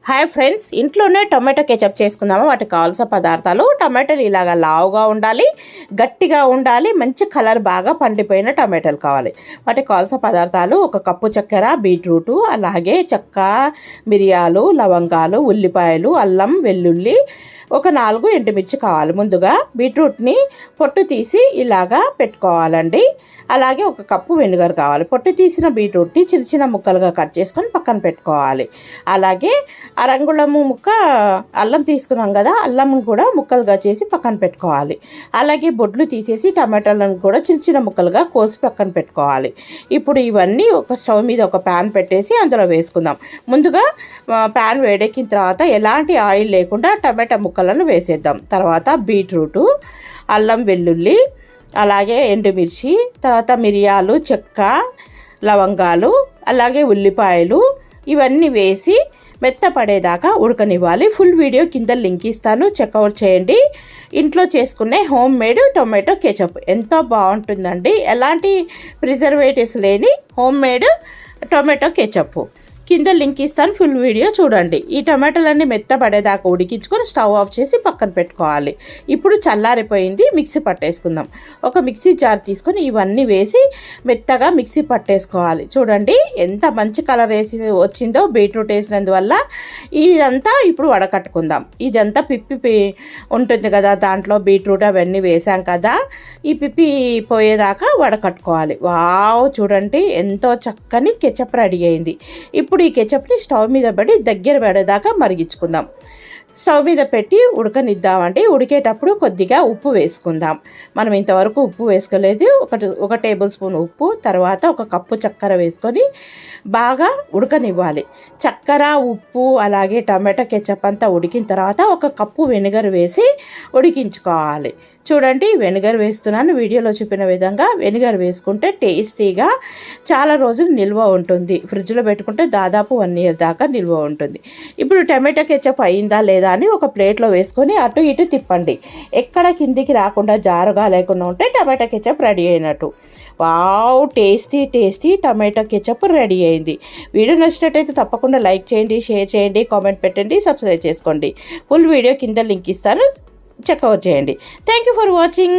Hi friends, ఇంట్లోనే tomato ketchup చేసుకుందాము. వాటికి కావాల్సిన పదార్థాలు: టమాటాలు ఇలాగా లావుగా ఉండాలి, గట్టిగా ఉండాలి, మంచి కలర్ బాగా పండిపోయిన టమాటాలు కావాలి. వాటికి కావాల్సిన పదార్థాలు: ఒక కప్పు చక్కెర, బీట్రూటు, అలాగే చెక్క, మిరియాలు, లవంగాలు, ఉల్లిపాయలు, అల్లం, వెల్లుల్లి, ఒక 4 ఎండుమిర్చి కావాలి. ముందుగా బీట్రూట్ని పొట్టు తీసి ఇలాగా పెట్టుకోవాలండి. అలాగే ఒక కప్పు వెనిగర్ కావాలి. పొట్టు తీసిన బీట్రూట్ని చిన్న చిన్న ముక్కలుగా కట్ చేసుకొని పక్కన పెట్టుకోవాలి. అలాగే అరంగుళము ముక్క అల్లం తీసుకున్నాం కదా, అల్లం కూడా ముక్కలుగా చేసి పక్కన పెట్టుకోవాలి. అలాగే బొడ్లు తీసేసి టమాటాలను కూడా చిన్న చిన్న ముక్కలుగా కోసి పక్కన పెట్టుకోవాలి. ఇప్పుడు ఇవన్నీ ఒక స్టవ్ మీద ఒక ప్యాన్ పెట్టేసి అందులో వేసుకుందాం. ముందుగా ప్యాన్ వేడెక్కిన తర్వాత ఎలాంటి ఆయిల్ లేకుండా టమాటా ముక్కలను వేసేద్దాం. తర్వాత బీట్రూటు, అల్లం, వెల్లుల్లి, అలాగే ఎండుమిర్చి, తర్వాత మిరియాలు, చెక్క, లవంగాలు, అలాగే ఉల్లిపాయలు ఇవన్నీ వేసి మెత్తపడేదాకా ఉడకనివ్వాలి. ఫుల్ వీడియో కింద లింక్ ఇస్తాను, చెక్అవుట్ చేయండి. ఇంట్లో చేసుకునే హోమ్ మేడ్ టొమాటో కెచప్ ఎంతో బాగుంటుందండి. ఎలాంటి ప్రిజర్వేటివ్స్ లేని హోమ్ మేడ్ టొమాటో కెచప్ కింద లింక్ ఇస్తాను, ఫుల్ వీడియో చూడండి. ఈ టమాటాలన్నీ మెత్తపడేదాకా ఉడికించుకొని స్టవ్ ఆఫ్ చేసి పక్కన పెట్టుకోవాలి. ఇప్పుడు చల్లారిపోయింది, మిక్సీ పట్టేసుకుందాం. ఒక మిక్సీ జార్ తీసుకొని ఇవన్నీ వేసి మెత్తగా మిక్సీ పట్టేసుకోవాలి. చూడండి ఎంత మంచి కలర్ వేసి వచ్చిందో బీట్రూట్ వేసినందువల్ల. ఇదంతా ఇప్పుడు వడకట్టుకుందాం. ఇదంతా పిప్పి ఉంటుంది కదా, దాంట్లో బీట్రూట్ అవన్నీ వేసాం కదా, ఈ పిప్పి పోయేదాకా వడకట్టుకోవాలి. వావ్, చూడండి ఎంతో చక్కని కెచప్ రెడీ అయింది. ఇప్పుడు ఈ కెచప్ని స్టవ్ మీద పెట్టి దగ్గర పడేదాకా మరిగించుకుందాం. స్టవ్ మీద పెట్టి ఉడకనిద్దామండి. ఉడికేటప్పుడు కొద్దిగా ఉప్పు వేసుకుందాం. మనం ఇంతవరకు ఉప్పు వేసుకోలేదు. ఒక టేబుల్ స్పూన్ ఉప్పు, తర్వాత ఒక కప్పు చక్కెర వేసుకొని బాగా ఉడకనివ్వాలి. చక్కెర, ఉప్పు, అలాగే టమాటా కెచప్ అంతా ఉడికిన తర్వాత ఒక కప్పు వెనిగర్ వేసి ఉడికించుకోవాలి. చూడండి, వెనిగర్ వేస్తున్నాను. వీడియోలో చూపిన విధంగా వెనిగర్ వేసుకుంటే టేస్టీగా చాలా రోజులు నిల్వ ఉంటుంది. ఫ్రిడ్జ్లో పెట్టుకుంటే దాదాపు 1 year దాకా నిల్వ ఉంటుంది. ఇప్పుడు టమాటా కెచప్ అయిందా లేదా అని ఒక ప్లేట్లో వేసుకొని అటు ఇటు తిప్పండి. ఎక్కడ కిందికి రాకుండా జారుగా లేకుండా ఉంటే టమాటా కెచప్ రెడీ అయినట్టు. Wow, tasty tasty tomato ketchup ready అయింది. వీడియో నచ్చినట్టయితే తప్పకుండా లైక్ చేయండి, షేర్ చేయండి, కామెంట్ పెట్టండి, సబ్స్క్రైబ్ చేసుకోండి. ఫుల్ వీడియో కింద లింక్ ఇస్తాను, చెక్అవుట్ చేయండి. Thank you for watching.